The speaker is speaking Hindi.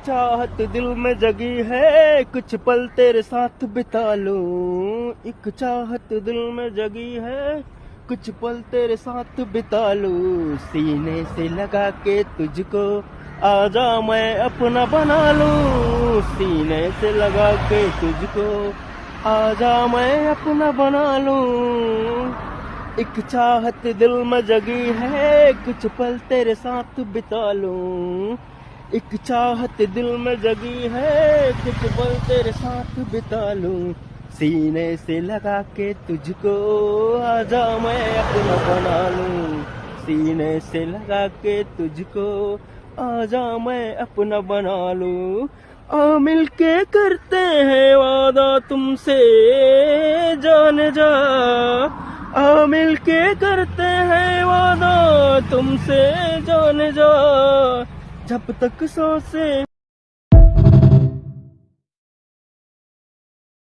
चाहत दिल में जगी है, कुछ पल तेरे साथ बिता लूं। एक चाहत दिल में जगी है, कुछ पल तेरे साथ बिता लूं। सीने से लगा के तुझको आजा मैं अपना बना लूं। सीने से लगा के तुझको आजा मैं अपना बना लूं। एक चाहत दिल में जगी है, कुछ पल तेरे साथ बिता लूं। एक चाहत दिल में जगी है, कुछ पल तेरे साथ बिता लूं। सीने से लगा के तुझको आजा मैं अपना बना लूं। सीने से लगा के तुझको आजा मैं अपना बना लूं। आ मिलके करते हैं वादा तुमसे जान जा। आ मिलके करते हैं वादा तुमसे जान जा। जब तक सांसें